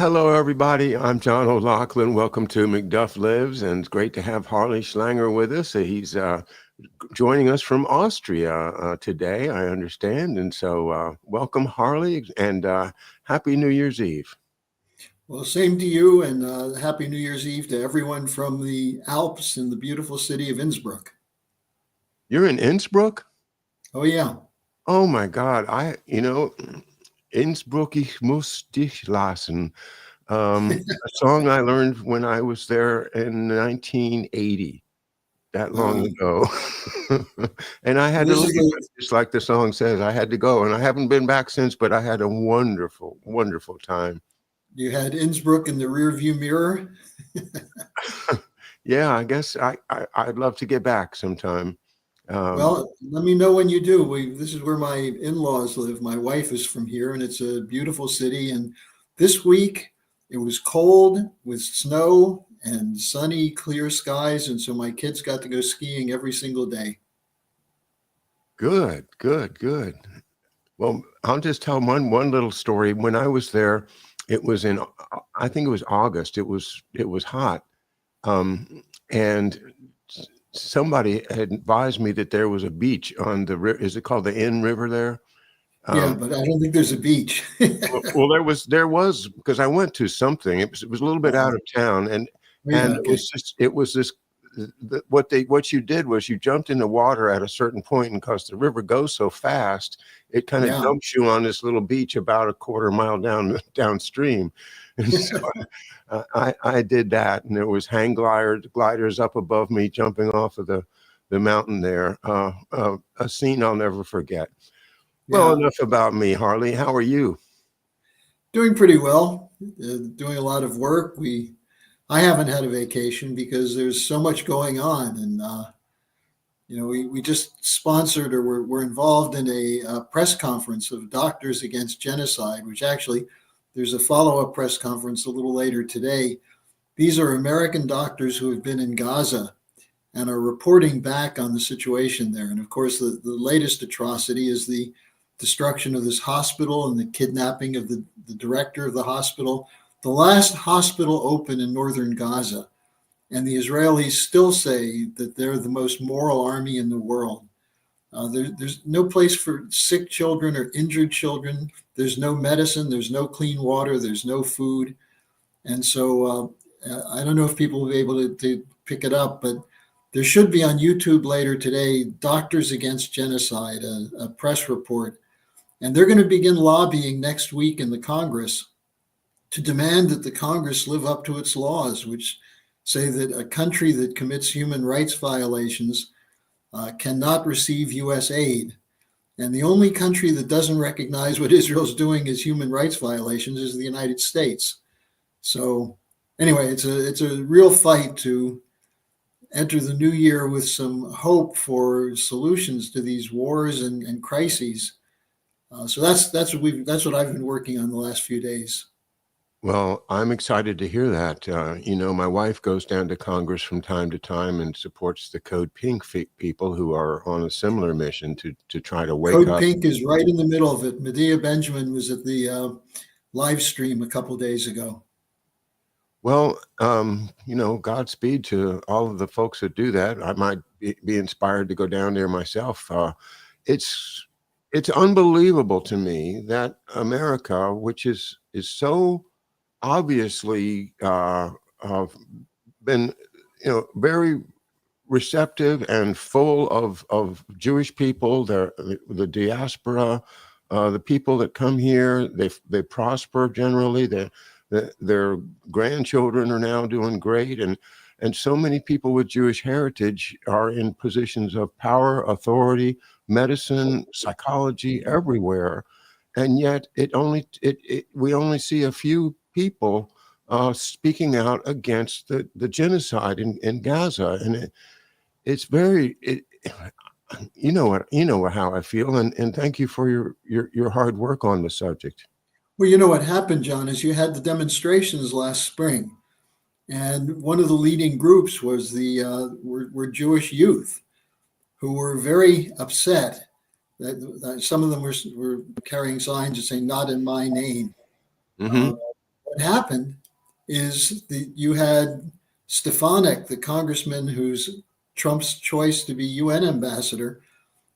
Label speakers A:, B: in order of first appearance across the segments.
A: Hello, everybody. I'm John O'Loughlin. Welcome to McDuff Lives, and it's great to have Harley Schlanger with us. He's joining us from Austria today, I understand. And so, welcome, Harley, and Happy New Year's Eve.
B: Well, same to you, and Happy New Year's Eve to everyone from the Alps in the beautiful city of Innsbruck.
A: You're in Innsbruck?
B: Oh, yeah.
A: Oh my God! Innsbruck, ich muss dich lassen. A song I learned when I was there in 1980. That long
B: Uh,
A: ago. And I had to
B: this is
A: leave it,
B: the,
A: just like the song says. I had to go, and I haven't been back since, but I had a wonderful, wonderful time.
B: you had Innsbruck in the rearview mirror.
A: Yeah, I guess I'd love to get back sometime. Um,
B: Well, let me know when you do. This is where my in-laws live. My wife is from here, and it's a beautiful city. And this week it was cold with snow and sunny, clear skies, and so my kids got to go skiing every single day.
A: Good, good, good. Well, I'll just tell one little story. When I was there, it was in I think it was August. It was hot, and somebody had advised me that there was a beach on the river. Is it called the Inn River there?
B: Yeah,
A: Um,
B: but I don't think there's a beach.
A: well, there was because I went to something. It was a little bit out
B: Uh-huh.
A: of town, and
B: Yeah,
A: it
B: okay.
A: was just it was this. What you did was you jumped in the water at a certain point, and because the river goes so fast, it kind of
B: Yeah.
A: dumps you on this little beach about a quarter mile downstream. And so I did that, and there was hang gliders up above me, jumping off of the mountain there. A scene I'll never forget. Well,
B: Yeah.
A: enough about me, Harley. How are you?
B: Doing pretty well. Doing a lot of work. I haven't had a vacation because there's so much going on, and we just sponsored or we're involved in a press conference of Doctors Against Genocide, which actually there's a follow-up press conference a little later today. These are American doctors who have been in Gaza and are reporting back on the situation there. And of course, the latest atrocity is the destruction of this hospital and the kidnapping of the director of the hospital, the last hospital open in northern Gaza. And the Israelis still say that they're the most moral army in the world. There's no place for sick children or injured children. There's no medicine. There's no clean water. There's no food. And so I don't know if people will be able to pick it up, but there should be on YouTube later today Doctors Against Genocide, a press report. And they're going to begin lobbying next week in the Congress to demand that the Congress live up to its laws, which say that a country that commits human rights violations cannot receive U.S. aid. And the only country that doesn't recognize what Israel's doing as human rights violations is the United States. So anyway, it's a real fight to enter the new year with some hope for solutions to these wars and crises. So that's what I've been working on the last few days.
A: Well, I'm excited to hear that. My wife goes down to Congress from time to time and supports the Code Pink people who are on a similar mission to try to wake
B: Code
A: up.
B: Pink is right in the middle of it. Medea Benjamin was at the live stream a couple days ago.
A: Well, Godspeed to all of the folks that do that. I might be inspired to go down there myself. It's it's unbelievable to me that America, which is so obviously been very receptive and full of Jewish people, the diaspora, the people that come here, they prosper generally. Their grandchildren are now doing great, and so many people with Jewish heritage are in positions of power, authority, medicine, psychology, everywhere, and yet we only see a few people speaking out against the genocide in Gaza, and it's very how I feel, and thank you for your hard work on the subject.
B: Well, you know what happened, John, is you had the demonstrations last spring, and one of the leading groups was were Jewish youth who were very upset that some of them were carrying signs that say "Not in my name."
A: Hmm.
B: Uh, what happened is that you had Stefanik, the congressman who's Trump's choice to be UN ambassador,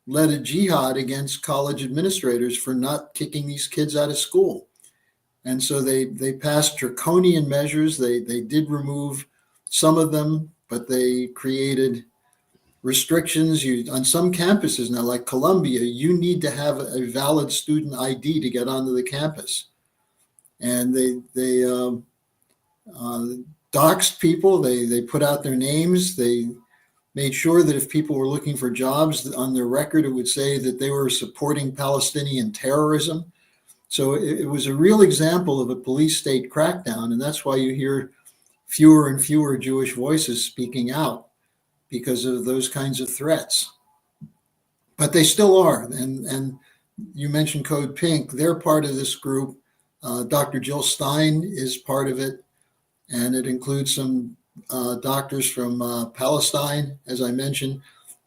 B: led a jihad against college administrators for not kicking these kids out of school. And so they passed draconian measures. They did remove some of them, but they created restrictions. On some campuses now, like Columbia, you need to have a valid student ID to get onto the campus. And they doxed people. They put out their names. They made sure that if people were looking for jobs on their record, it would say that they were supporting Palestinian terrorism. So it was a real example of a police state crackdown. And that's why you hear fewer and fewer Jewish voices speaking out because of those kinds of threats. But they still are. And you mentioned Code Pink. They're part of this group. Dr. Jill Stein is part of it. And it includes some doctors from Palestine, as I mentioned,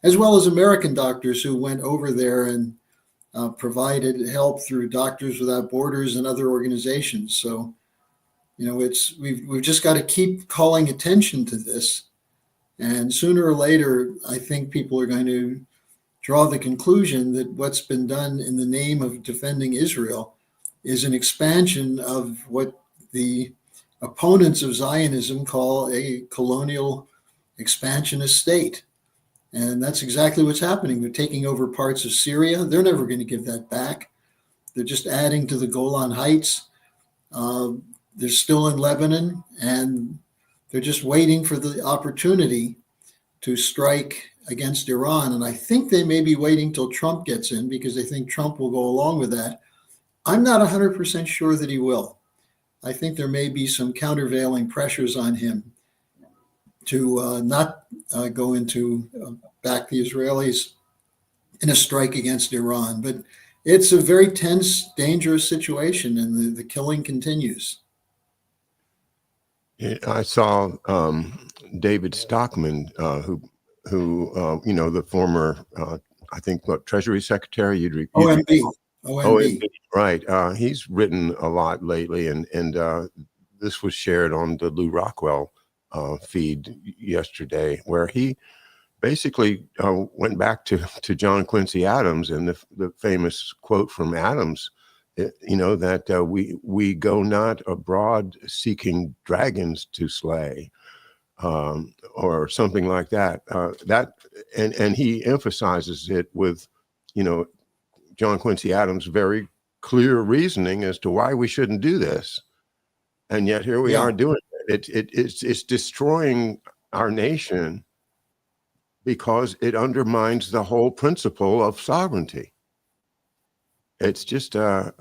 B: as well as American doctors who went over there and provided help through Doctors Without Borders and other organizations. So, we've just got to keep calling attention to this, and sooner or later, I think people are going to draw the conclusion that what's been done in the name of defending Israel is an expansion of what the opponents of Zionism call a colonial expansionist state. And that's exactly what's happening. They're taking over parts of Syria. They're never going to give that back. They're just adding to the Golan Heights. They're still in Lebanon, and they're just waiting for the opportunity to strike against Iran. And I think they may be waiting till Trump gets in because they think Trump will go along with that. I'm not 100% sure that he will. I think there may be some countervailing pressures on him to not go into back the Israelis in a strike against Iran. But it's a very tense, dangerous situation, and the killing continues.
A: I saw David Stockman, who the former, I think, Treasury Secretary.
B: OMB.
A: Right. He's written a lot lately, and this was shared on the Lou Rockwell feed yesterday, where he basically went back to John Quincy Adams and the famous quote from Adams, that we go not abroad seeking dragons to slay, or something like that. And he emphasizes it with, John Quincy Adams' very clear reasoning as to why we shouldn't do this, and yet here we are doing it. It's destroying our nation because it undermines the whole principle of sovereignty. It's just a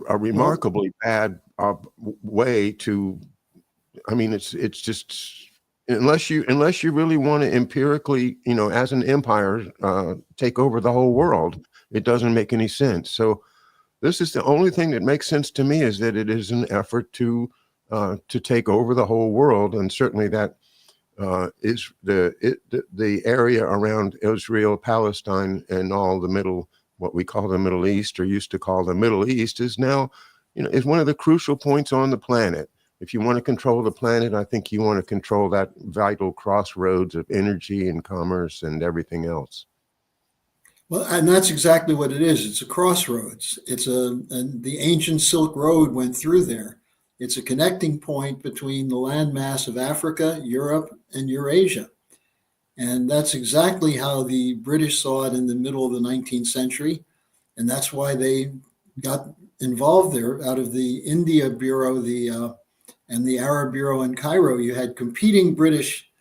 A: remarkably bad way to. I mean, it's just unless you really want to empirically, as an empire, take over the whole world, it doesn't make any sense. So this is the only thing that makes sense to me, is that it is an effort to take over the whole world, and certainly that is the area around Israel, Palestine, and all what we call the Middle East, or used to call the Middle East, is now, is one of the crucial points on the planet. If you want to control the planet, I think you want to control that vital crossroads of energy and commerce and everything else.
B: Well, and that's exactly what it is. It's a crossroads. And the ancient Silk Road went through there. It's a connecting point between the landmass of Africa, Europe, and Eurasia. And that's exactly how the British saw it in the middle of the 19th century. And that's why they got involved there. Out of the India Bureau and the Arab Bureau in Cairo, you had competing British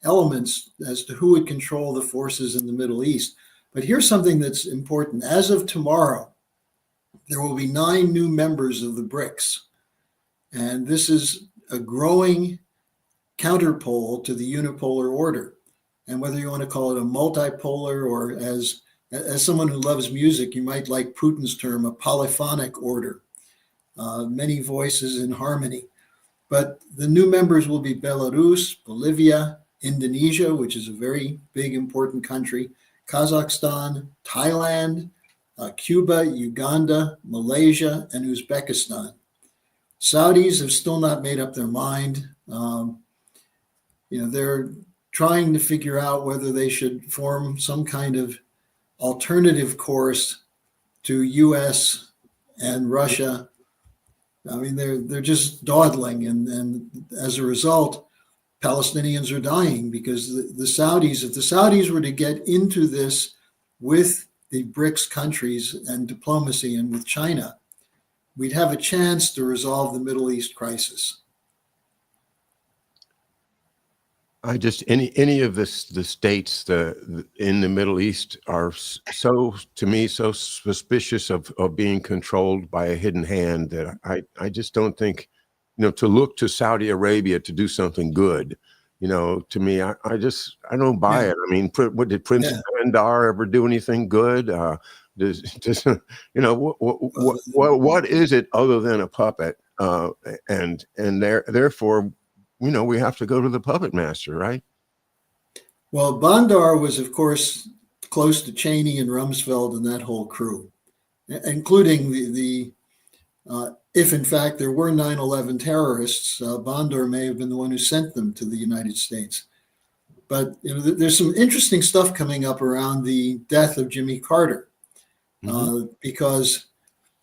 B: elements as to who would control the forces in the Middle East. But here's something that's important. As of tomorrow, there will be 9 new members of the BRICS. And this is a growing counterpole to the unipolar order. And whether you want to call it a multipolar, or as someone who loves music, you might like Putin's term, a polyphonic order, many voices in harmony. But the new members will be Belarus, Bolivia, Indonesia, which is a very big, important country, Kazakhstan, Thailand, Cuba, Uganda, Malaysia, and Uzbekistan. Saudis have still not made up their mind. They're trying to figure out whether they should form some kind of alternative course to U.S. and Russia. I mean, they're just dawdling, and as a result, Palestinians are dying because the Saudis, if the Saudis were to get into this with the BRICS countries and diplomacy and with China, we'd have a chance to resolve the Middle East crisis.
A: I just any of the states in the Middle East are so, to me, so suspicious of being controlled by a hidden hand that I just don't think, to look to Saudi Arabia to do something good, to me, I don't buy
B: Yeah.
A: it. I mean, what did Prince
B: Yeah.
A: Bandar ever do anything good? What is it other than a puppet? And therefore, we have to go to the puppet master, right?
B: Well, Bandar was, of course, close to Cheney and Rumsfeld and that whole crew, including if in fact there were 9/11 terrorists, Bandar may have been the one who sent them to the United States. But there's some interesting stuff coming up around the death of Jimmy Carter, because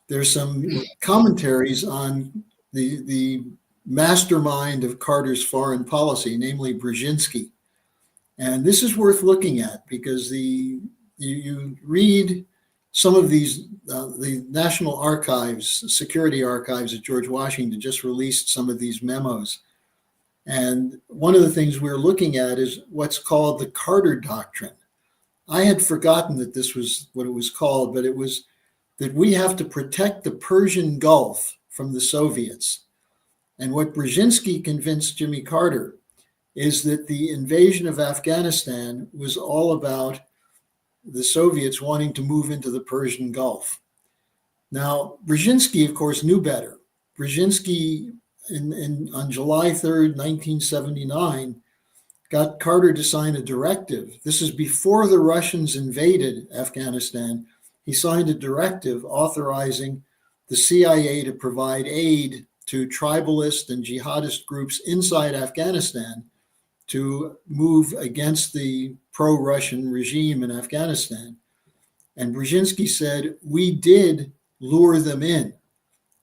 B: there's some commentaries on the mastermind of Carter's foreign policy, namely Brzezinski. And this is worth looking at because you read some of these, the National Archives, Security Archives at George Washington just released some of these memos. And one of the things we're looking at is what's called the Carter Doctrine. I had forgotten that this was what it was called, but it was that we have to protect the Persian Gulf from the Soviets. And what Brzezinski convinced Jimmy Carter is that the invasion of Afghanistan was all about the Soviets wanting to move into the Persian Gulf. Now, Brzezinski, of course, knew better. Brzezinski, on July 3rd, 1979, got Carter to sign a directive. This is before the Russians invaded Afghanistan. He signed a directive authorizing the CIA to provide aid to tribalist and jihadist groups inside Afghanistan to move against the pro-Russian regime in Afghanistan. And Brzezinski said, we did lure them in.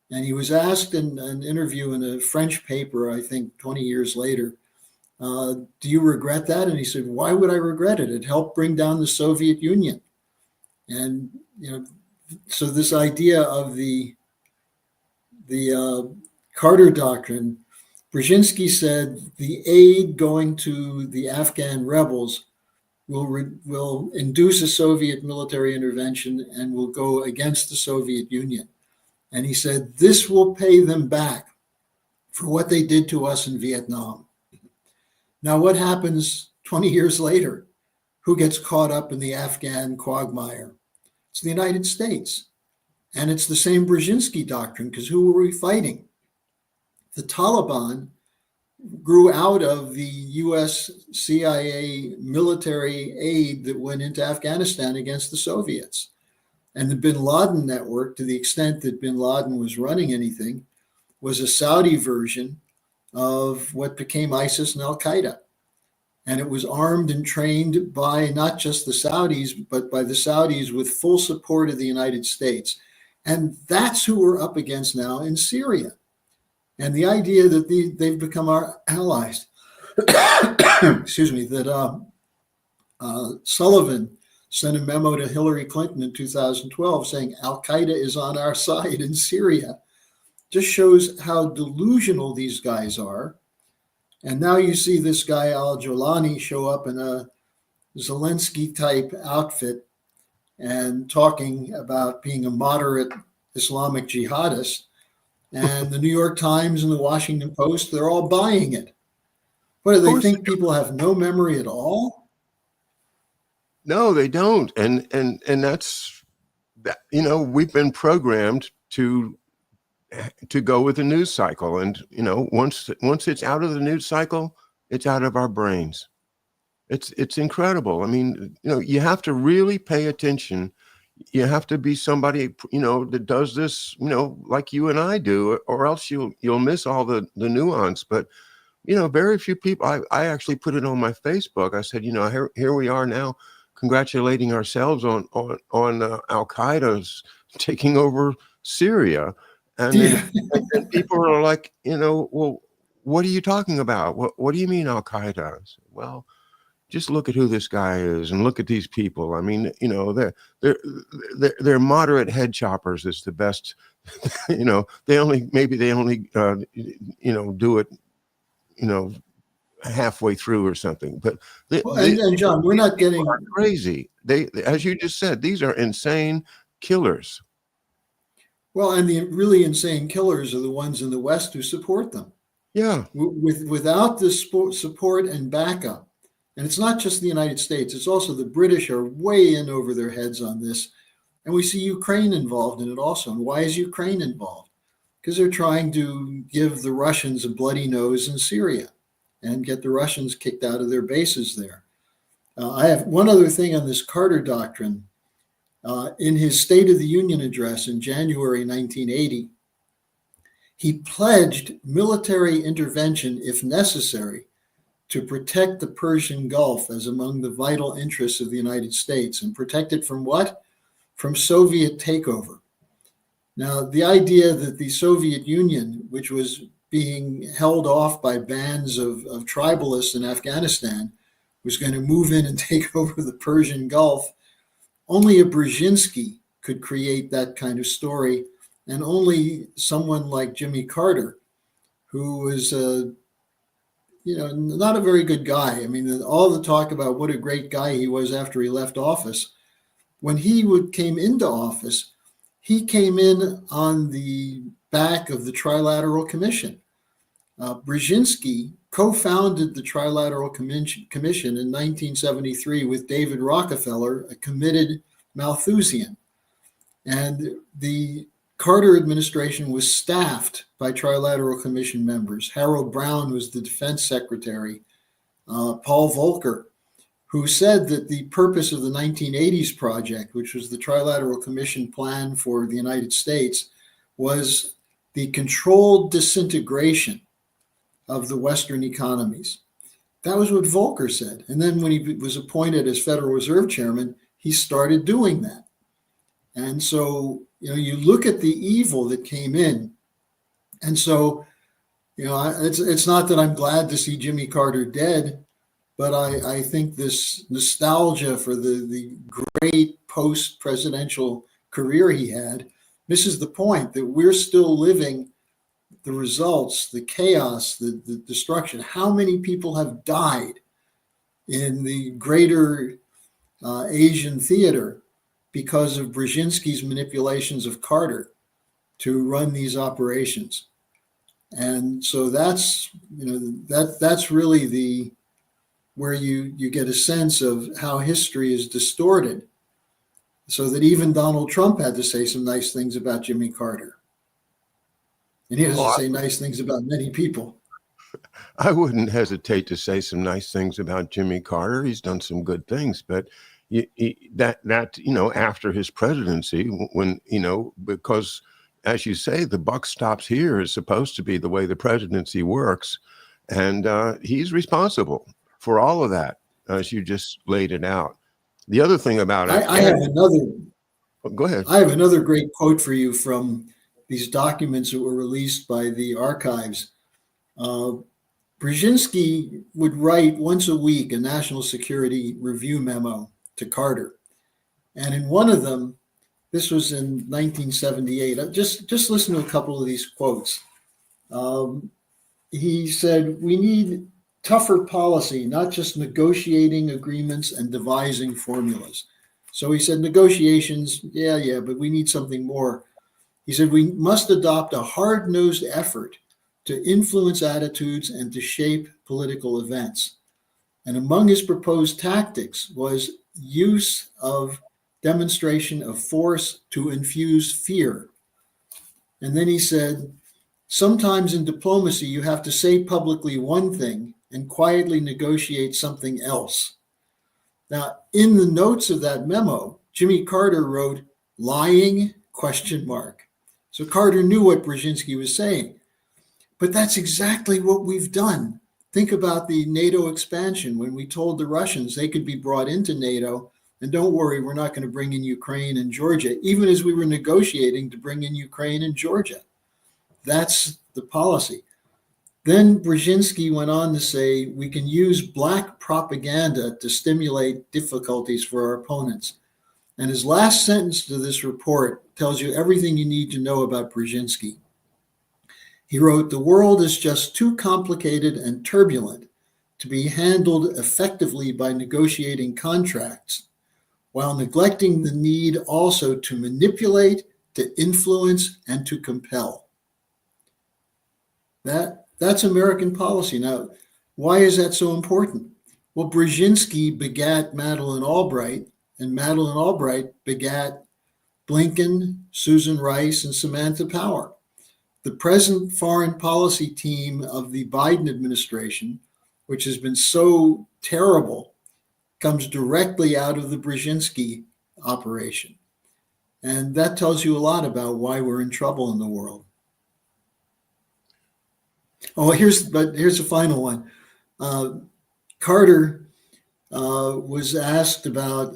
B: And he was asked in an interview in a French paper, I think 20 years later, do you regret that? And he said, why would I regret it? It helped bring down the Soviet Union. And, so this idea of the Carter Doctrine, Brzezinski said the aid going to the Afghan rebels will induce a Soviet military intervention and will go against the Soviet Union. And he said, this will pay them back for what they did to us in Vietnam. Now, what happens 20 years later? Who gets caught up in the Afghan quagmire? It's the United States. And it's the same Brzezinski doctrine, because who were we fighting? The Taliban grew out of the US CIA military aid that went into Afghanistan against the Soviets. And the bin Laden network, to the extent that bin Laden was running anything, was a Saudi version of what became ISIS and Al-Qaeda. And it was armed and trained by not just the Saudis, but by the Saudis with full support of the United States. And that's who we're up against now in Syria. And the idea that they've become our allies, excuse me, that Sullivan sent a memo to Hillary Clinton in 2012 saying Al-Qaeda is on our side in Syria, just shows how delusional these guys are. And now you see this guy, al-Jolani, show up in a Zelensky-type outfit and talking about being a moderate Islamic jihadist. And the New York Times and the Washington Post, they're all buying it. What, do they think people have no memory at all?
A: No, they don't. And that's that, we've been programmed to go with the news cycle. And, once it's out of the news cycle, it's out of our brains. It's incredible. I mean, you have to really pay attention. You have to be somebody, that does this, like you and I do, or else you'll miss all the nuance. But very few people. I actually put it on my Facebook. I said, here we are now, congratulating ourselves on Al Qaeda's taking over Syria, and then
B: Yeah.
A: and people are like, well, what are you talking about? What do you mean Al Qaeda? I said, well, just look at who this guy is and look at these people. I mean, they're moderate head choppers. It's the best. They only do it you know halfway through or something. But
B: Well, and John, we're
A: these
B: not
A: people are
B: getting
A: crazy. As you just said, these are insane killers.
B: well, and the really insane killers are the ones in the West who support them.
A: Yeah.
B: Without the support and backup, and it's not just the United States, it's also the British are way in over their heads on this. And we see Ukraine involved in it also. And why is Ukraine involved? Because they're trying to give the Russians a bloody nose in Syria and get the Russians kicked out of their bases there. I have one other thing on this Carter doctrine. In his State of the Union address in January 1980, he pledged military intervention if necessary to protect the Persian Gulf as among the vital interests of the United States. And protect it from what? From Soviet takeover. Now, the idea that the Soviet Union, which was being held off by bands of tribalists in Afghanistan, was going to move in and take over the Persian Gulf, only a Brzezinski could create that kind of story, and only someone like Jimmy Carter, who was not a very good guy. I mean, all the talk about what a great guy he was after he left office. When he came into office, he came in on the back of the Trilateral Commission. Brzezinski co-founded the Trilateral Commission in 1973 with David Rockefeller, a committed Malthusian. And the Carter administration was staffed by Trilateral Commission members. Harold Brown was the defense secretary. Paul Volcker, who said that the purpose of the 1980s project, which was the Trilateral Commission plan for the United States, was the controlled disintegration of the Western economies. That was what Volcker said. And then when he was appointed as Federal Reserve Chairman, he started doing that. And so, you look at the evil that came in. And so, it's not that I'm glad to see Jimmy Carter dead, but I think this nostalgia for the great post-presidential career he had misses the point that we're still living the results, the chaos, the destruction. How many people have died in the greater Asian theater because of Brzezinski's manipulations of Carter to run these operations? And so that's really where you get a sense of how history is distorted, so that even Donald Trump had to say some nice things about Jimmy Carter. And he has to say nice things about many people.
A: I wouldn't hesitate to say some nice things about Jimmy Carter. He's done some good things, but after his presidency, when because as you say, the buck stops here is supposed to be the way the presidency works, and he's responsible for all of that, as you just laid it out. The other thing about
B: I have another.
A: Go ahead.
B: I have another great quote for you from these documents that were released by the archives. Brzezinski would write once a week a national security review memo to Carter. And in one of them, this was in 1978, just listen to a couple of these quotes. He said, "We need tougher policy, not just negotiating agreements and devising formulas." So he said, negotiations, yeah, but we need something more. He said, "We must adopt a hard-nosed effort to influence attitudes and to shape political events." And among his proposed tactics was use of demonstration of force to infuse fear. And then he said, "Sometimes in diplomacy, you have to say publicly one thing and quietly negotiate something else." Now, in the notes of that memo, Jimmy Carter wrote, Lying? Question mark. So Carter knew what Brzezinski was saying. But that's exactly what we've done. Think about the NATO expansion when we told the Russians they could be brought into NATO. And don't worry, we're not going to bring in Ukraine and Georgia, even as we were negotiating to bring in Ukraine and Georgia. That's the policy. Then Brzezinski went on to say we can use black propaganda to stimulate difficulties for our opponents. And his last sentence to this report tells you everything you need to know about Brzezinski. He wrote, "The world is just too complicated and turbulent to be handled effectively by negotiating contracts, while neglecting the need also to manipulate, to influence, and to compel." That's American policy. Now, why is that so important? Well, Brzezinski begat Madeleine Albright, and Madeleine Albright begat Blinken, Susan Rice, and Samantha Power. The present foreign policy team of the Biden administration, which has been so terrible, comes directly out of the Brzezinski operation. And that tells you a lot about why we're in trouble in the world. Oh, here's a final one. Carter was asked about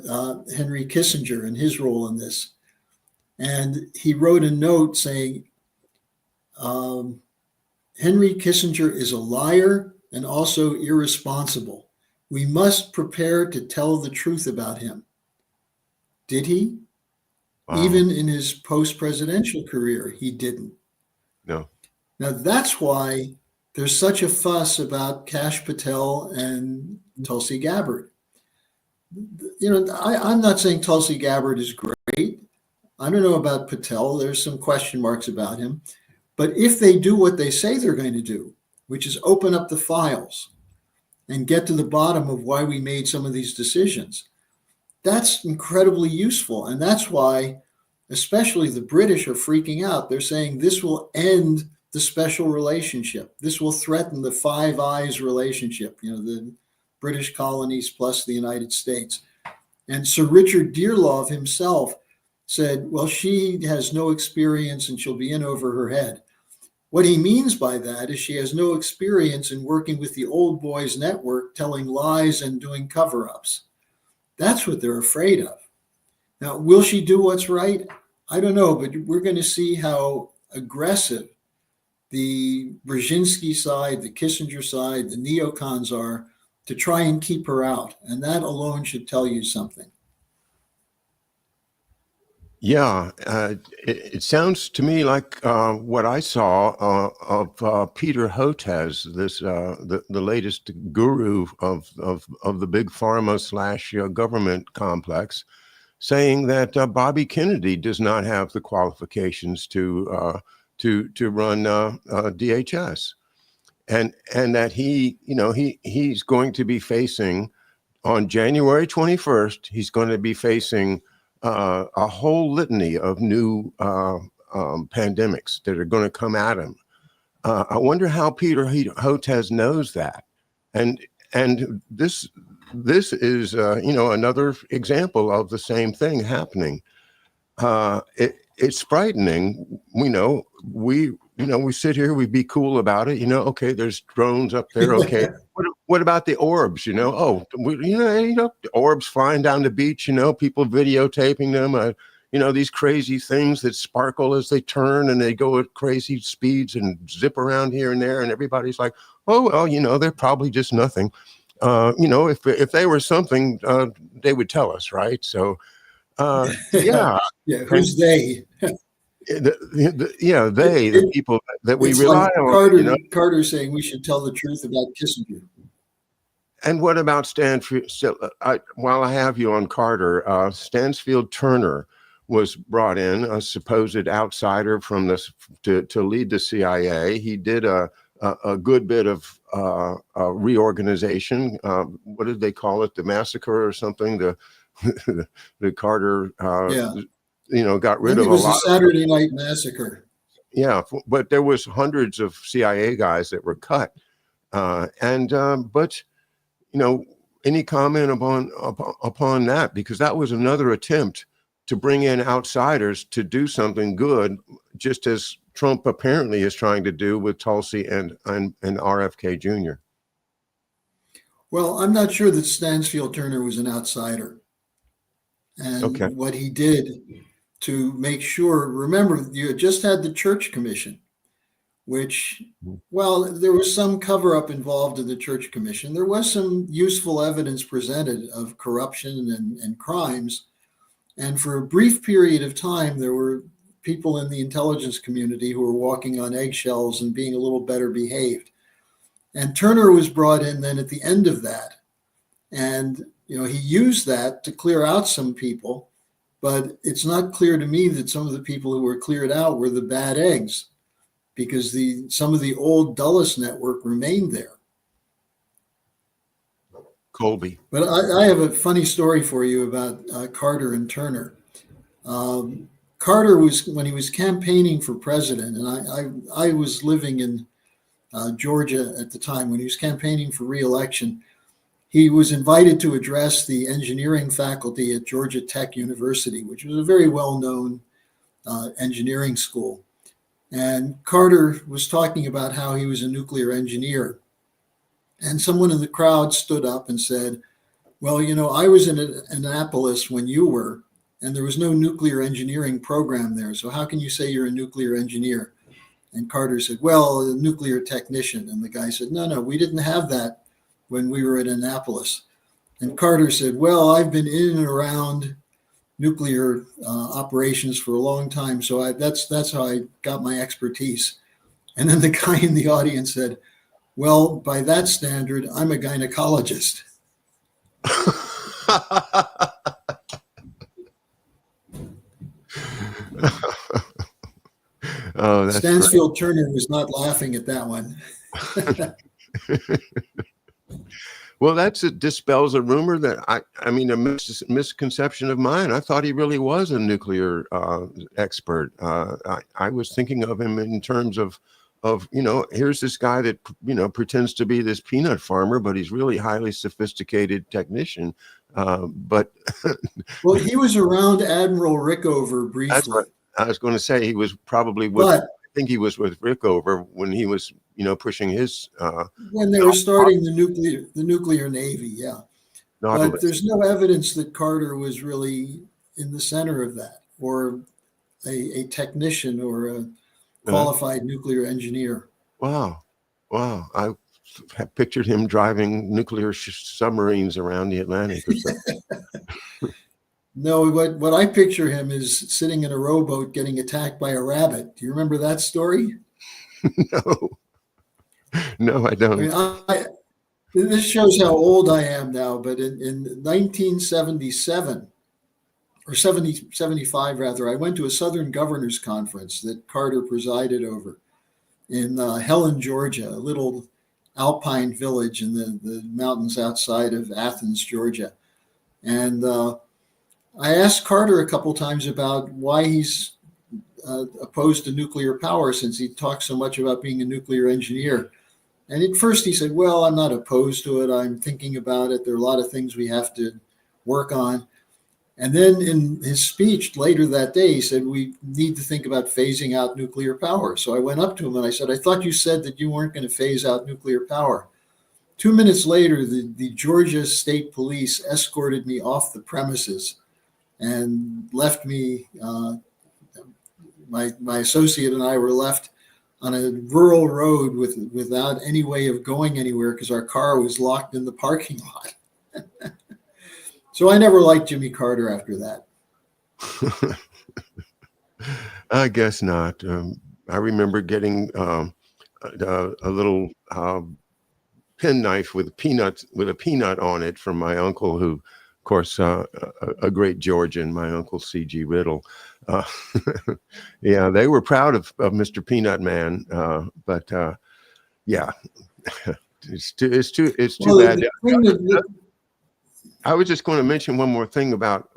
B: Henry Kissinger and his role in this. And he wrote a note saying, Henry Kissinger is a liar and also irresponsible. We must prepare to tell the truth about him. Did he?
A: Wow.
B: Even in his post-presidential career, he didn't.
A: No.
B: Now, that's why there's such a fuss about Kash Patel and Tulsi Gabbard. You know, I'm not saying Tulsi Gabbard is great. I don't know about Patel. There's some question marks about him. But if they do what they say they're going to do, which is open up the files and get to the bottom of why we made some of these decisions, that's incredibly useful. And that's why, especially the British are freaking out. They're saying this will end the special relationship. This will threaten the Five Eyes relationship, you know, the British colonies plus the United States. And Sir Richard Dearlove himself said, well, she has no experience and she'll be in over her head. What he means by that is she has no experience in working with the old boys network, telling lies and doing cover-ups. That's what they're afraid of. Now, will she do what's right? I don't know, but we're going to see how aggressive the Brzezinski side, the Kissinger side, the neocons are to try and keep her out. And that alone should tell you something.
A: Yeah, it sounds to me like what I saw of Peter Hotez, this the latest guru of the big pharma / government complex, saying that Bobby Kennedy does not have the qualifications to run DHS, and that he's going to be facing on January 21st. He's going to be facing a whole litany of new pandemics that are going to come at him. I wonder how Peter Hotez knows that, and this is another example of the same thing happening. It's frightening. We sit here, we be cool about it. Okay, there's drones up there. Okay, what about the orbs? Orbs flying down the beach. People videotaping them. These crazy things that sparkle as they turn and they go at crazy speeds and zip around here and there. And everybody's like, oh well, they're probably just nothing. If they were something, they would tell us, right? So, yeah.
B: Yeah, who's they?
A: The people that we
B: it's
A: rely
B: like
A: on.
B: Carter saying we should tell the truth about Kissinger.
A: And what about Stansfield? While I have you on Carter, Stansfield Turner was brought in, a supposed outsider from this to lead the CIA. He did a good bit of reorganization. What did they call it? The massacre or something? The Carter. Got rid of a lot. It was
B: a Saturday Night Massacre.
A: Yeah, but there was hundreds of CIA guys that were cut, but any comment upon that? Because that was another attempt to bring in outsiders to do something good, just as Trump apparently is trying to do with Tulsi and RFK Jr.
B: Well, I'm not sure that Stansfield Turner was an outsider.
A: Okay.
B: And what he did to make sure, remember, you had just had the Church Commission, which, well, there was some cover up involved in the Church Commission. There was some useful evidence presented of corruption and crimes. And for a brief period of time, there were people in the intelligence community who were walking on eggshells and being a little better behaved. And Turner was brought in then at the end of that. And, he used that to clear out some people. But it's not clear to me that some of the people who were cleared out were the bad eggs, because some of the old Dulles network remained there.
A: Colby.
B: But I have a funny story for you about Carter and Turner. Carter was, when he was campaigning for president, and I was living in Georgia at the time when he was campaigning for re-election. He was invited to address the engineering faculty at Georgia Tech University, which was a very well-known engineering school. And Carter was talking about how he was a nuclear engineer. And someone in the crowd stood up and said, well, I was in Annapolis when you were, and there was no nuclear engineering program there. So how can you say you're a nuclear engineer? And Carter said, well, a nuclear technician. And the guy said, no, we didn't have that when we were at Annapolis. And Carter said, well, I've been in and around nuclear operations for a long time. So that's how I got my expertise. And then the guy in the audience said, well, by that standard, I'm a gynecologist.
A: Oh, that's
B: Stansfield Turner was not laughing at that one.
A: Well, it dispels a rumor that I mean, a misconception of mine. I thought he really was a nuclear expert. I was thinking of him in terms of here's this guy that pretends to be this peanut farmer, but he's really highly sophisticated technician. But
B: well, he was around Admiral Rickover briefly.
A: That's what I was going to say. He was probably with. I think he was with Rickover when he was pushing his
B: when they were starting the nuclear navy, yeah. But there's no evidence that Carter was really in the center of that, or a technician or a qualified nuclear engineer.
A: Wow. I have pictured him driving nuclear submarines around the Atlantic or something.
B: No, what I picture him is sitting in a rowboat getting attacked by a rabbit. Do you remember that story?
A: No, I don't.
B: I mean, this shows how old I am now, but in 1977, or 75 rather, I went to a Southern Governors Conference that Carter presided over in Helen, Georgia, a little alpine village in the mountains outside of Athens, Georgia. And I asked Carter a couple times about why he's opposed to nuclear power, since he talks so much about being a nuclear engineer. And at first he said, well, I'm not opposed to it. I'm thinking about it. There are a lot of things we have to work on. And then in his speech later that day, he said, we need to think about phasing out nuclear power. So I went up to him and I said, I thought you said that you weren't going to phase out nuclear power. 2 minutes later, the Georgia State Police escorted me off the premises and left me. My associate and I were left on a rural road without any way of going anywhere because our car was locked in the parking lot. So I never liked Jimmy Carter after that.
A: I guess not. I remember getting a little penknife with a peanut on it from my uncle, who, of course, a great Georgian, my Uncle C.G. Riddle. Yeah, they were proud of Mr. Peanut Man, but yeah, it's too bad. I was just going to mention one more thing about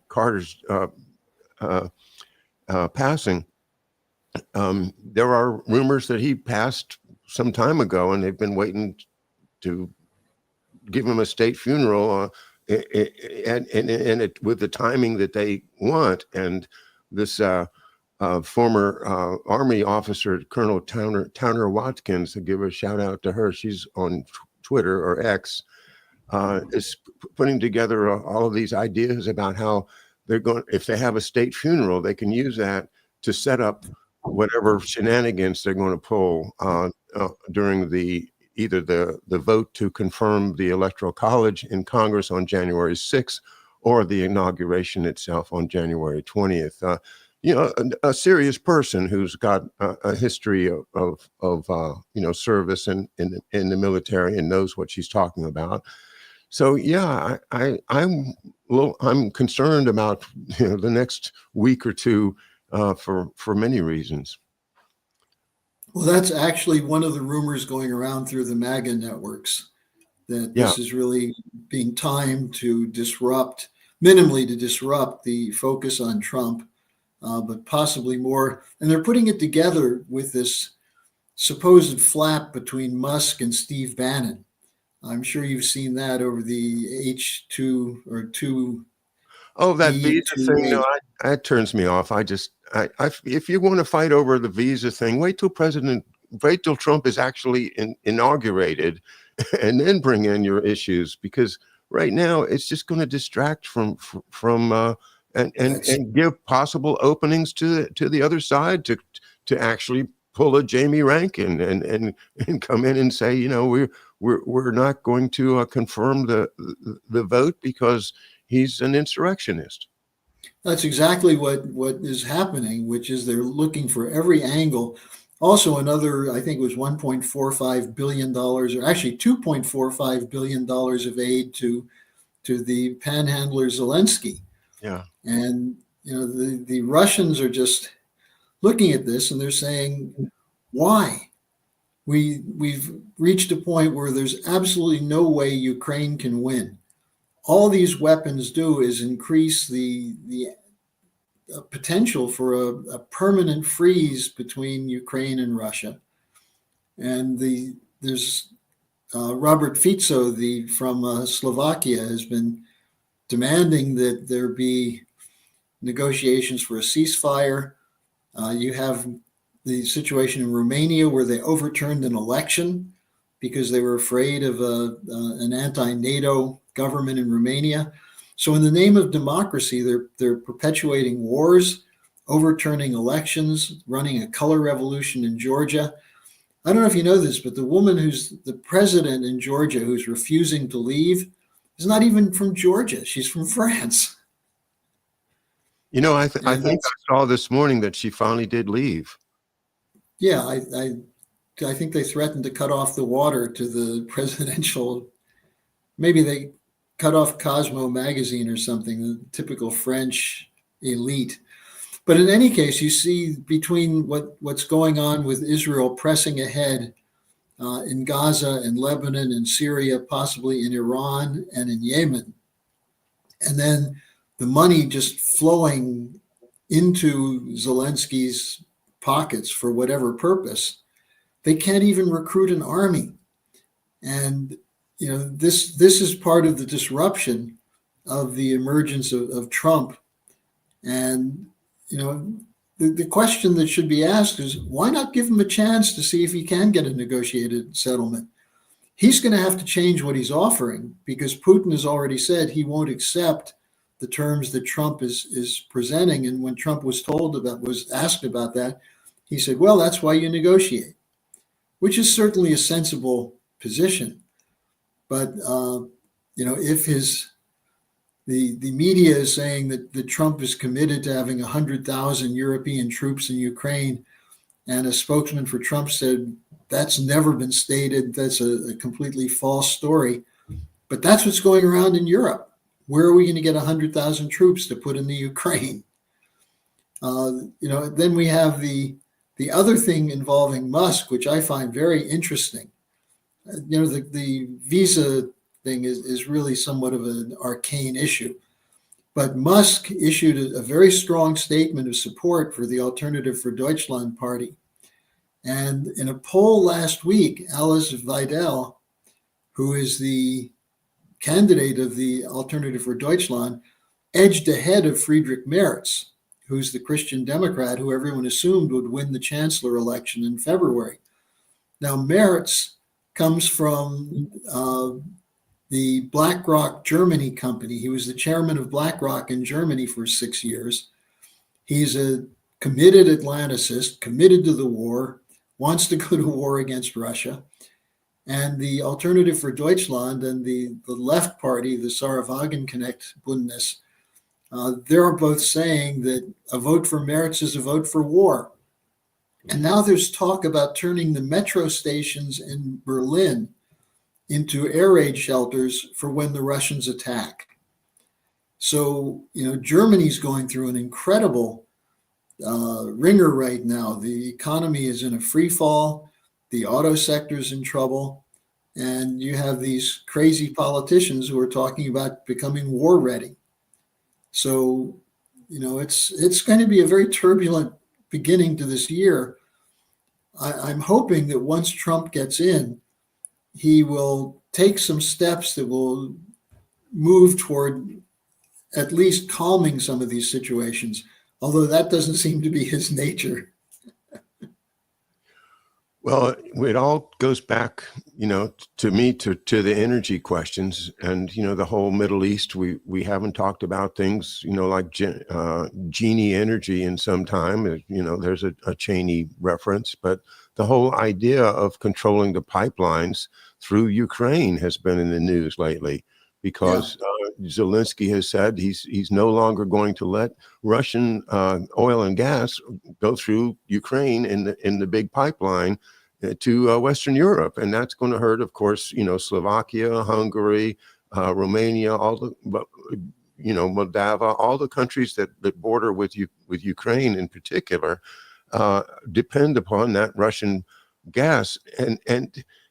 A: Carter's passing. There are rumors that he passed some time ago, and they've been waiting to give him a state funeral and it with the timing that they want. And this former Army officer, Colonel Towner Watkins, to give a shout out to her. She's on Twitter or X, is putting together all of these ideas about how they're going. If they have a state funeral, they can use that to set up whatever shenanigans they're going to pull during either the vote to confirm the Electoral College in Congress on January 6th or the inauguration itself on January 20th. A serious person who's got a history of service in the military and knows what she's talking about. So yeah, I'm concerned about the next week or two for many reasons.
B: Well, that's actually one of the rumors going around through the MAGA networks, that
A: Yeah.
B: this is really being timed to minimally to disrupt the focus on Trump, but possibly more. And they're putting it together with this supposed flap between Musk and Steve Bannon. I'm sure you've seen that over the H2 or 2.
A: Oh, that visa thing. No,
B: 2A.
A: that turns me off. If you want to fight over the visa thing, wait till Trump is actually inaugurated, and then bring in your issues, because right now it's just going to distract from and give possible openings to the other side to actually pull a Jamie Rankin and come in and say, we're not going to confirm the vote because he's an insurrectionist.
B: That's exactly what is happening, which is they're looking for every angle. Also, another, I think it was $1.45 billion, or actually $2.45 billion of aid to the panhandler Zelensky.
A: Yeah.
B: And, the Russians are just looking at this and they're saying, why? We've reached a point where there's absolutely no way Ukraine can win. All these weapons do is increase the potential for a permanent freeze between Ukraine and Russia. And there's Robert Fico, from Slovakia, has been demanding that there be negotiations for a ceasefire. You have the situation in Romania where they overturned an election because they were afraid of an anti-NATO government in Romania. So in the name of democracy, they're perpetuating wars, overturning elections, running a color revolution in Georgia. I don't know if you know this, but the woman who's the president in Georgia who's refusing to leave is not even from Georgia. She's from France.
A: I think I saw this morning that she finally did leave.
B: Yeah, I think they threatened to cut off the water to the presidential. Maybe they cut off Cosmo magazine or something, the typical French elite. But in any case, you see between what's going on with Israel pressing ahead in Gaza and Lebanon and Syria, possibly in Iran and in Yemen, and then the money just flowing into Zelensky's pockets for whatever purpose. They can't even recruit an army. And this is part of the disruption of the emergence of Trump. And the question that should be asked is, why not give him a chance to see if he can get a negotiated settlement? He's going to have to change what he's offering, because Putin has already said he won't accept the terms that Trump is presenting. And when Trump was asked about that, he said, well, that's why you negotiate, which is certainly a sensible position. But if the media is saying that Trump is committed to having 100,000 European troops in Ukraine, and a spokesman for Trump said that's never been stated, that's a completely false story. But that's what's going around in Europe. Where are we going to get 100,000 troops to put in the Ukraine? Then we have the other thing involving Musk, which I find very interesting. The visa thing is really somewhat of an arcane issue. But Musk issued a very strong statement of support for the Alternative for Deutschland party. And in a poll last week, Alice Weidel, who is the candidate of the Alternative for Deutschland edged ahead of Friedrich Merz, who's the Christian Democrat who everyone assumed would win the chancellor election in February. Now, Merz comes from the BlackRock Germany company. He was the chairman of BlackRock in Germany for 6 years. He's a committed Atlanticist, committed to the war, wants to go to war against Russia. And the Alternative for Deutschland and the left party, the Sarah-Wagenknecht Bündnis, they're both saying that a vote for Merz is a vote for war. And now there's talk about turning the metro stations in Berlin into air raid shelters for when the Russians attack. So, Germany's going through an incredible ringer right now. The economy is in a free fall. The auto sector is in trouble. And you have these crazy politicians who are talking about becoming war ready. So, it's going to be a very turbulent beginning to this year. I'm hoping that once Trump gets in, he will take some steps that will move toward at least calming some of these situations, although that doesn't seem to be his nature.
A: Well, it all goes back, to me, to the energy questions, and the whole Middle East. We haven't talked about things, like Genie Energy in some time. There's a Cheney reference, but the whole idea of controlling the pipelines through Ukraine has been in the news lately, because Zelensky has said he's no longer going to let Russian oil and gas go through Ukraine in the big pipeline to Western Europe, and that's going to hurt, of course, Slovakia, Hungary, Romania, all the Moldova, all the countries that border with Ukraine in particular, depend upon that Russian gas, and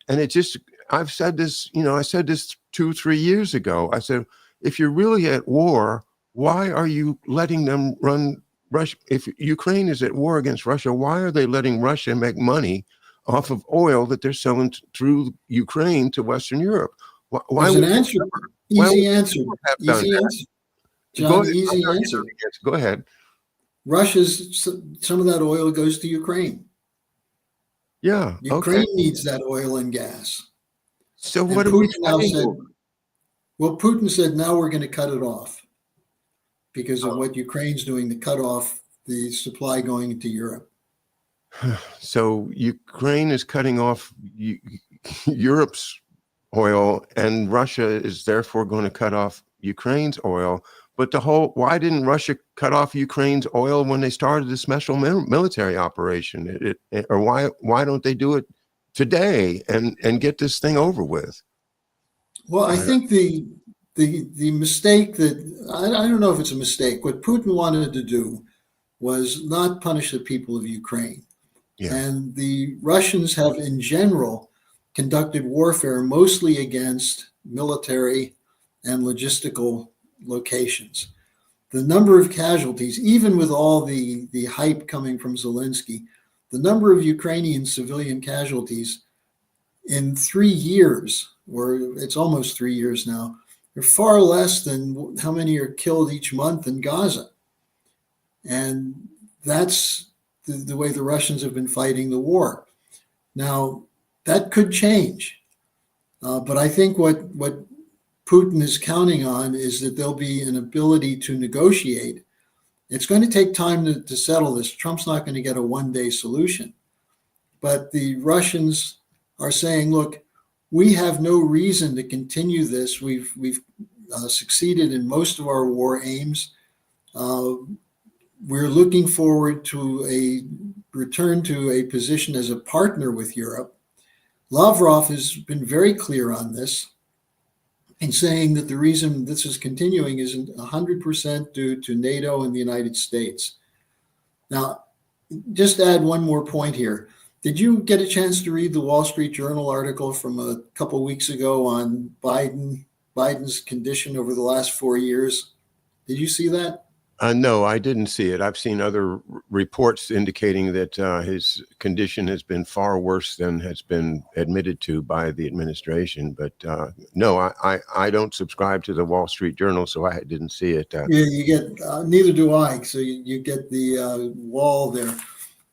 A: it just, I've said this, I said this 2-3 years ago. I said, if you're really at war, why are you letting them run Russia? If Ukraine is at war against Russia, why are they letting Russia make money off of oil that they're selling through Ukraine to Western Europe? Why
B: There's
A: would
B: an answer. Easy answer. Easy answer. John, easy answer.
A: Go ahead.
B: Some of that oil goes to Ukraine.
A: Yeah.
B: Ukraine needs that oil and gas.
A: So
B: and
A: what
B: Putin
A: are we
B: now said? Well, Putin said now we're going to cut it off because of what Ukraine's doing to cut off the supply going into Europe.
A: So Ukraine is cutting off Europe's oil, and Russia is therefore going to cut off Ukraine's oil. But why didn't Russia cut off Ukraine's oil when they started the special military operation? Or why don't they do it today and get this thing over with?
B: Well, I think the mistake that I don't know if it's a mistake. What Putin wanted to do was not punish the people of Ukraine. Yeah. And the Russians have, in general, conducted warfare mostly against military and logistical locations. The number of casualties, even with all the hype coming from Zelensky, the number of Ukrainian civilian casualties in 3 years, or it's almost 3 years now, are far less than how many are killed each month in Gaza. And that's the way the Russians have been fighting the war. Now, that could change. But I think what Putin is counting on is that there'll be an ability to negotiate. It's going to take time to settle this. Trump's not going to get a one-day solution. But the Russians are saying, look, we have no reason to continue this. We've succeeded in most of our war aims. We're looking forward to a return to a position as a partner with Europe. Lavrov has been very clear on this in saying that the reason this is continuing isn't 100% due to NATO and the United States. Now, just add one more point here. Did you get a chance to read the Wall Street Journal article from a couple of weeks ago on Biden's condition over the last 4 years? Did you see that?
A: No, I didn't see it. I've seen other reports indicating that his condition has been far worse than has been admitted to by the administration. But no, I don't subscribe to the Wall Street Journal, so I didn't see it.
B: Yeah, you get neither do I. So you get the wall there.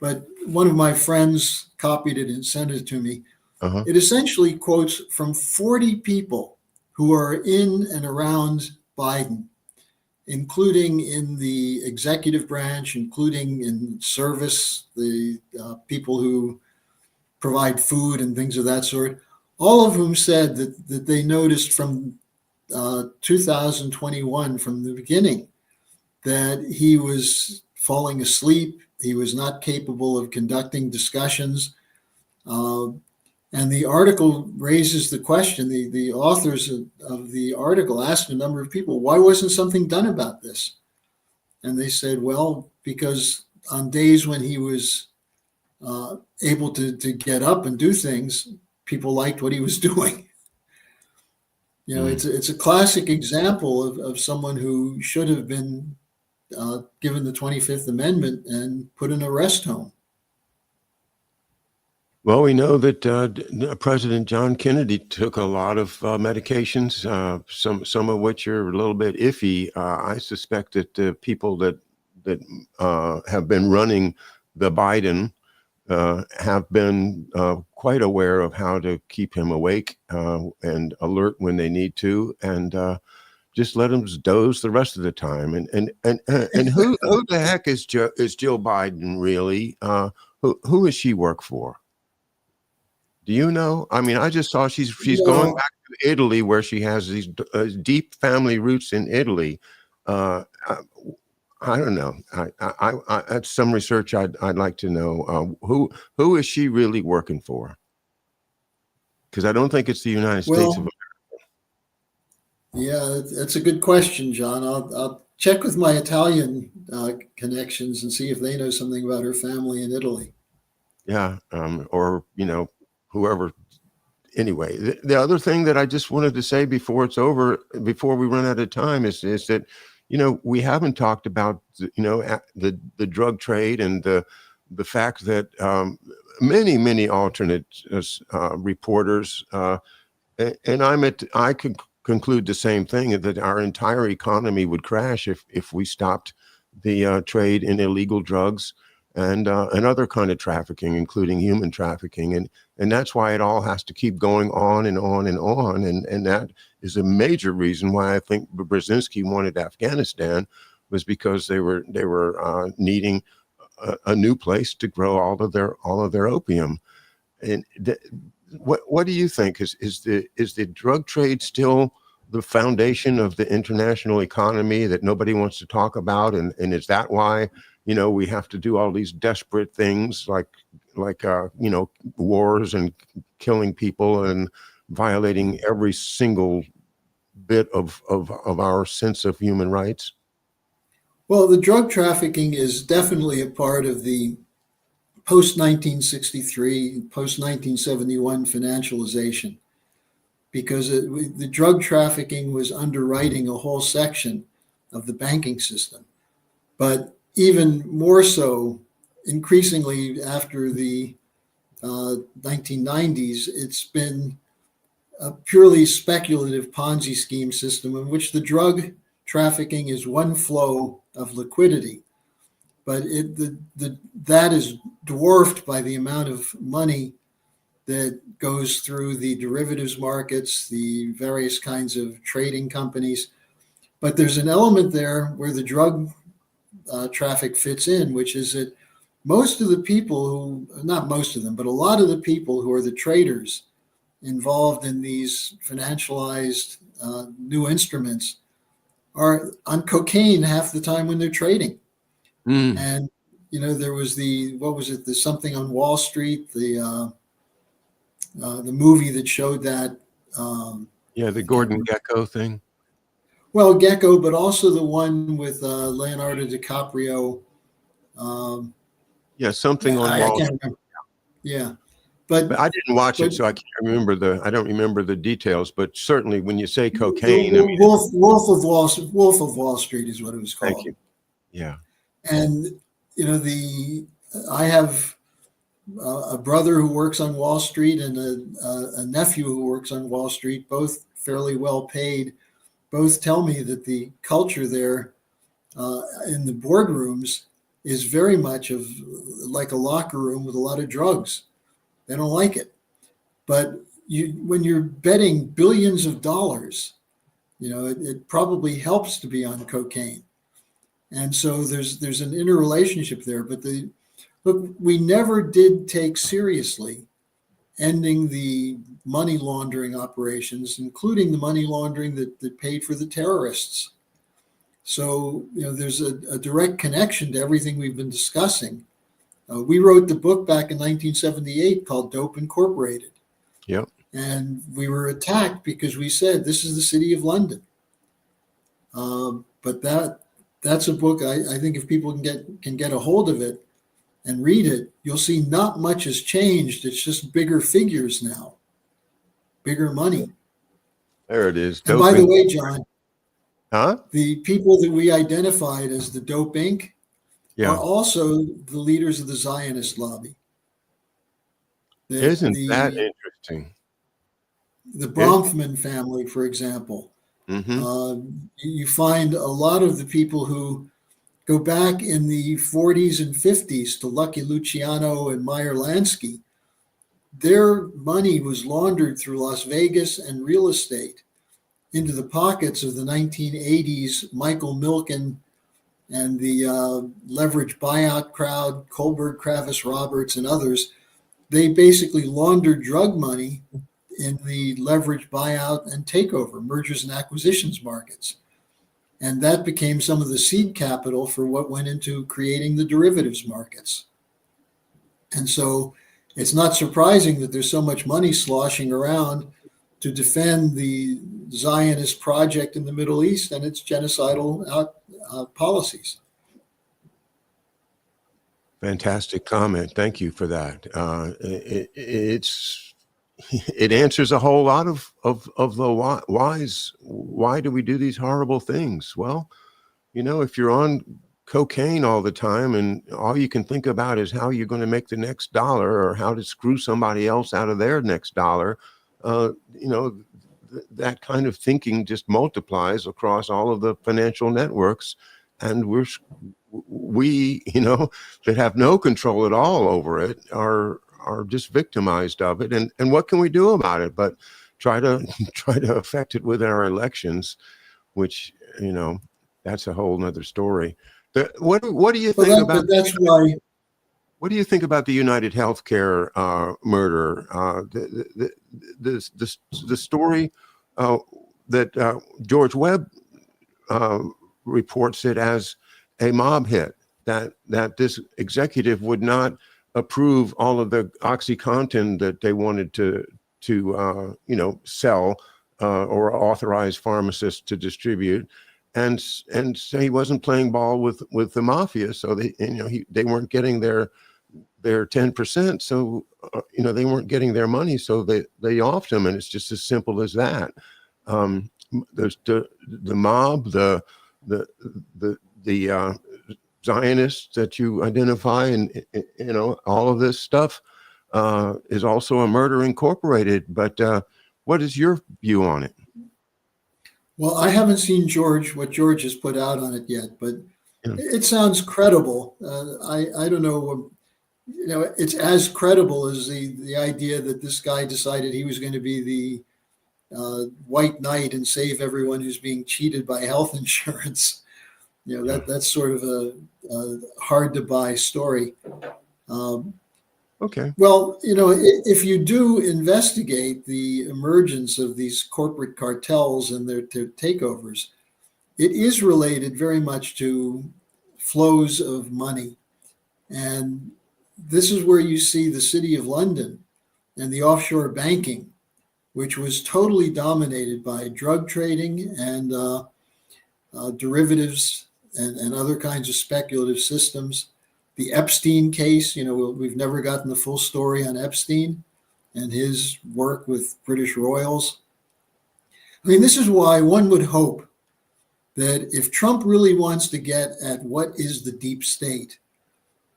B: But one of my friends copied it and sent it to me.
A: Uh-huh.
B: It essentially quotes from 40 people who are in and around Biden, including in the executive branch, including in service, the people who provide food and things of that sort, all of whom said that they noticed from 2021, from the beginning, that he was falling asleep. He was not capable of conducting discussions. Uh, and the article raises the question, the authors of the article asked a number of people, why wasn't something done about this? And they said, well, because on days when he was able to get up and do things, people liked what he was doing. You know, it's a classic example of someone who should have been given the 25th Amendment and put in a rest home.
A: Well, we know that President John Kennedy took a lot of medications, some of which are a little bit iffy. I suspect that the people that have been running the Biden have been quite aware of how to keep him awake and alert when they need to, and just let him doze the rest of the time. And who the heck is Jill Biden really? Who does she work for? Do you know? I mean, I just saw she's going back to Italy, where she has these deep family roots in Italy. I don't know. I that's some research I'd like to know. Who is she really working for? Because I don't think it's the United States of America.
B: Yeah, that's a good question, John. I'll check with my Italian connections and see if they know something about her family in Italy.
A: Yeah, or whoever. Anyway, the other thing that I just wanted to say before it's over, before we run out of time, is that we haven't talked about the drug trade and the fact that many alternate reporters and I could conclude the same thing, that our entire economy would crash if we stopped the trade in illegal drugs and other kind of trafficking, including human trafficking, and that's why it all has to keep going on and on and on, and that is a major reason why I think Brzezinski wanted Afghanistan, was because they were needing a new place to grow all of their opium. And what do you think? Is the drug trade still the foundation of the international economy that nobody wants to talk about, and is that why we have to do all these desperate things like wars and killing people and violating every single bit of our sense of human rights?
B: Well, the drug trafficking is definitely a part of the post 1963, post 1971 financialization, because the drug trafficking was underwriting a whole section of the banking system. But even more so, increasingly after the 1990s, it's been a purely speculative Ponzi scheme system in which the drug trafficking is one flow of liquidity, but that is dwarfed by the amount of money that goes through the derivatives markets, the various kinds of trading companies. But there's an element there where the drug traffic fits in, which is that most of the people who, not most of them, but a lot of the people who are the traders involved in these financialized new instruments are on cocaine half the time when they're trading. And there was the something on Wall Street, the movie that showed that.
A: The Gordon Gekko thing.
B: Well, Gecko, but also the one with Leonardo DiCaprio.
A: Something on Wall Street.
B: Remember. Yeah,
A: but I didn't watch it, so I can't remember I don't remember the details. But certainly, when you say cocaine,
B: Wolf of Wall Street is what it was called.
A: Thank you. Yeah.
B: And I have a brother who works on Wall Street and a nephew who works on Wall Street, both fairly well paid. Both tell me that the culture there in the boardrooms is very much of like a locker room with a lot of drugs. They don't like it. But when you're betting billions of dollars, it probably helps to be on cocaine. And so there's an interrelationship there. But look, we never did take seriously ending the money laundering operations, including the money laundering that paid for the terrorists. So, there's a direct connection to everything we've been discussing. We wrote the book back in 1978 called Dope Incorporated.
A: Yep.
B: And we were attacked because we said, this is the city of London. But that's a book I think if people can get a hold of it and read it, you'll see not much has changed. It's just bigger figures now, bigger money.
A: There it is.
B: And by the way, John,
A: huh?
B: the people that we identified as the Dope Inc.
A: Yeah.
B: are also the leaders of the Zionist lobby.
A: Isn't that interesting?
B: The Bronfman family, for example. You find a lot of the people who go back in the 40s and 50s to Lucky Luciano and Meyer Lansky. Their money was laundered through Las Vegas and real estate into the pockets of the 1980s Michael Milken and the leverage buyout crowd, Kohlberg, Kravis, Roberts, and others. They basically laundered drug money in the leverage buyout and takeover, mergers and acquisitions markets. And that became some of the seed capital for what went into creating the derivatives markets. And so it's not surprising that there's so much money sloshing around to defend the Zionist project in the Middle East and its genocidal policies.
A: Fantastic comment. Thank you for that. It answers a whole lot of the whys. Why do we do these horrible things? Well, if you're on cocaine all the time and all you can think about is how you're going to make the next dollar or how to screw somebody else out of their next dollar, that kind of thinking just multiplies across all of the financial networks. And we that have no control at all over it are just victimized of it. And what can we do about it but try to affect it with our elections, which that's a whole nother story. What do you think about?
B: That's why.
A: What do you think about the United Healthcare murder? The story that George Webb reports it as a mob hit. That this executive would not approve all of the OxyContin that they wanted to sell or authorize pharmacists to distribute. And so he wasn't playing ball with the mafia, so they weren't getting their 10%. So they weren't getting their money, so they offed him, and it's just as simple as that. There's the mob, the Zionists that you identify, and all of this stuff is also a murder incorporated. But what is your view on it?
B: Well, I haven't seen what George has put out on it yet, but it sounds credible. I don't know. It's as credible as the idea that this guy decided he was going to be the white knight and save everyone who's being cheated by health insurance. That's sort of a hard to buy story.
A: Okay.
B: Well, if you do investigate the emergence of these corporate cartels and their takeovers, it is related very much to flows of money. And this is where you see the City of London and the offshore banking, which was totally dominated by drug trading and derivatives and other kinds of speculative systems. The Epstein case, we've never gotten the full story on Epstein and his work with British royals. I mean, this is why one would hope that if Trump really wants to get at what is the deep state,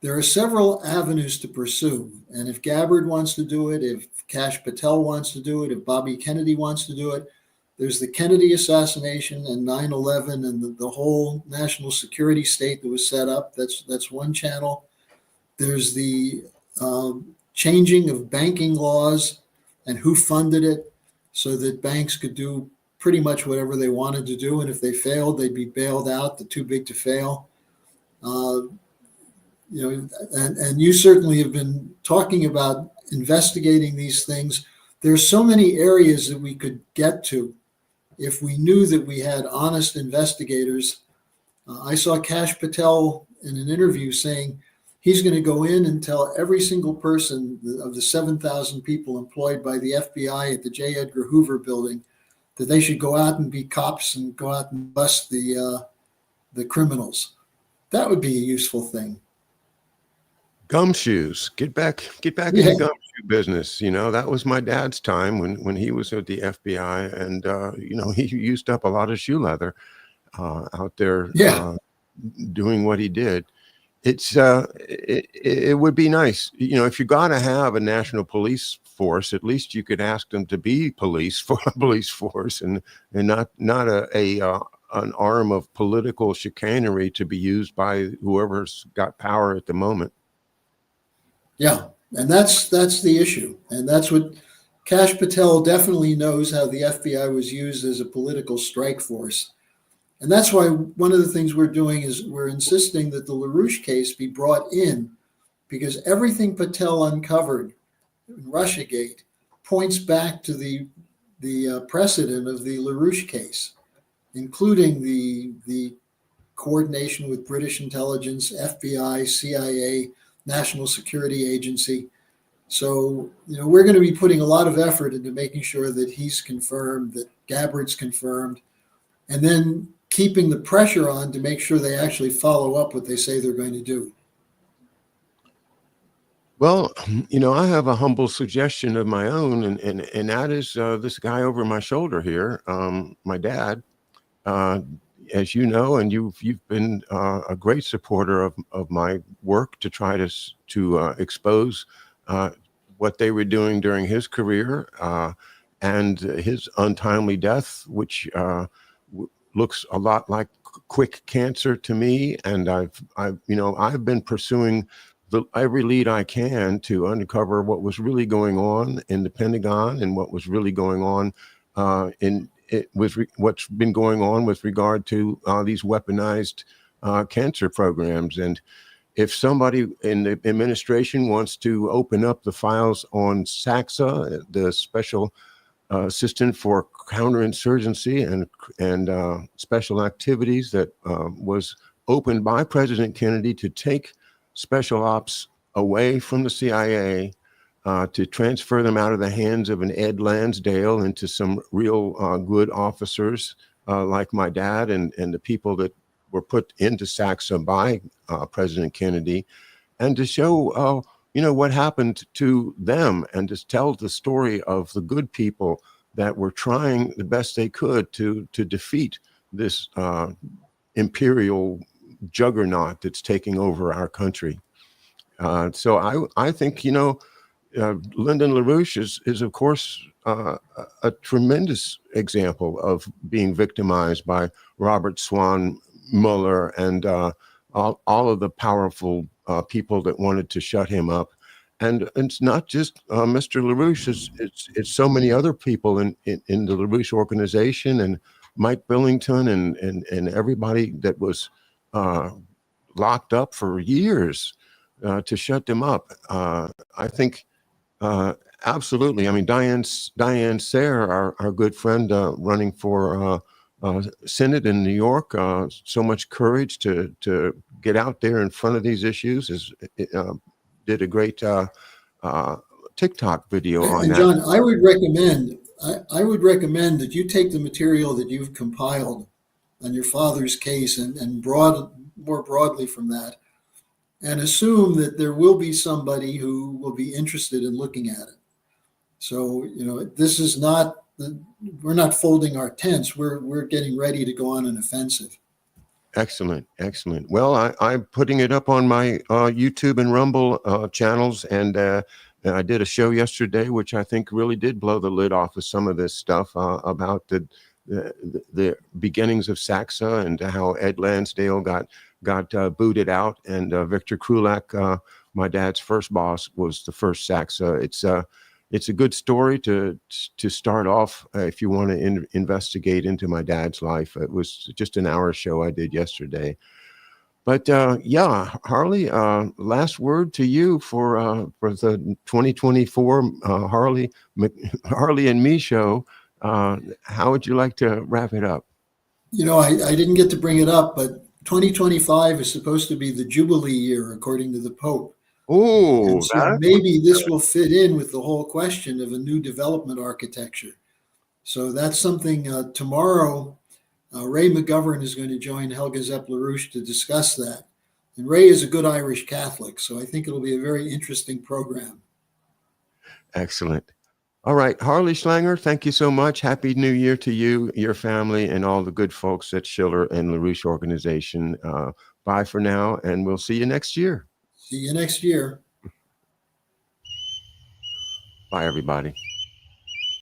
B: there are several avenues to pursue. And if Gabbard wants to do it, if Kash Patel wants to do it, if Bobby Kennedy wants to do it, there's the Kennedy assassination and 9/11 and the whole national security state that was set up. That's one channel. There's the changing of banking laws and who funded it so that banks could do pretty much whatever they wanted to do. And if they failed, they'd be bailed out. They're too big to fail. And you certainly have been talking about investigating these things. There's so many areas that we could get to if we knew that we had honest investigators. I saw Kash Patel in an interview saying he's going to go in and tell every single person of the 7,000 people employed by the FBI at the J. Edgar Hoover building that they should go out and be cops and go out and bust the criminals. That would be a useful thing.
A: Gumshoes. Get back in the gumshoe business. That was my dad's time when he was at the FBI, and he used up a lot of shoe leather out there doing what he did. It would be nice, if you're going to have a national police force, at least you could ask them to be police for a police force, and not an arm of political chicanery to be used by whoever's got power at the moment.
B: Yeah, and that's the issue, and that's what Kash Patel definitely knows, how the FBI was used as a political strike force. And that's why one of the things we're doing is we're insisting that the LaRouche case be brought in, because everything Patel uncovered in Russiagate points back to the precedent of the LaRouche case, including the coordination with British intelligence, FBI, CIA, National Security Agency. So, we're going to be putting a lot of effort into making sure that he's confirmed, that Gabbard's confirmed, and then keeping the pressure on to make sure they actually follow up what they say they're going to do.
A: Well, I have a humble suggestion of my own, and that is this guy over my shoulder here, my dad. As you know, and you've been a great supporter of my work to try to expose what they were doing during his career and his untimely death, which looks a lot like quick cancer to me. And I've been pursuing every lead I can to uncover what was really going on in the Pentagon and what was really going on what's been going on with regard to these weaponized cancer programs. And if somebody in the administration wants to open up the files on SACSA, the Special Assistant for Counterinsurgency and Special Activities, that was opened by President Kennedy to take special ops away from the CIA, to transfer them out of the hands of an Ed Lansdale into some real good officers like my dad and the people that were put into SACSA by President Kennedy, and to show what happened to them, and to tell the story of the good people that were trying the best they could to defeat this imperial juggernaut that's taking over our country. So I think, Lyndon LaRouche is of course a tremendous example of being victimized by Robert Swan Mueller and all of the powerful people that wanted to shut him up. And it's not just Mr. LaRouche; it's so many other people in the LaRouche organization, and Mike Billington and everybody that was locked up for years to shut them up. I think. Absolutely. I mean, Diane Sayre, our good friend, running for Senate in New York, so much courage to get out there in front of these issues. Did a great TikTok video on that.
B: John, I would recommend that you take the material that you've compiled on your father's case and more broadly from that, and assume that there will be somebody who will be interested in looking at it. So, this is not we're not folding our tents. We're getting ready to go on an offensive.
A: Excellent, excellent. Well, I'm putting it up on my YouTube and Rumble channels, and I did a show yesterday, which I think really did blow the lid off of some of this stuff about the beginnings of Saxa and how Ed Lansdale got booted out, and Victor Krulak, my dad's first boss, was the first Saxa. It's a good story to start off if you want to investigate into my dad's life. It was just an hour show I did yesterday. But yeah, Harley, last word to you for the 2024 Harley and Me show. How would you like to wrap it up?
B: I didn't get to bring it up, but 2025 is supposed to be the Jubilee year, according to the Pope. And
A: Oh,
B: so
A: that
B: maybe this will fit in with the whole question of a new development architecture. So that's something tomorrow. Ray McGovern is going to join Helga Zepp-LaRouche to discuss that. And Ray is a good Irish Catholic, so I think it'll be a very interesting program.
A: excellent. All right, Harley Schlanger, thank you so much. Happy New Year to you, your family, and all the good folks at Schiller and LaRouche organization. Bye for now, and we'll see you next year.
B: See you next year.
A: Bye, everybody.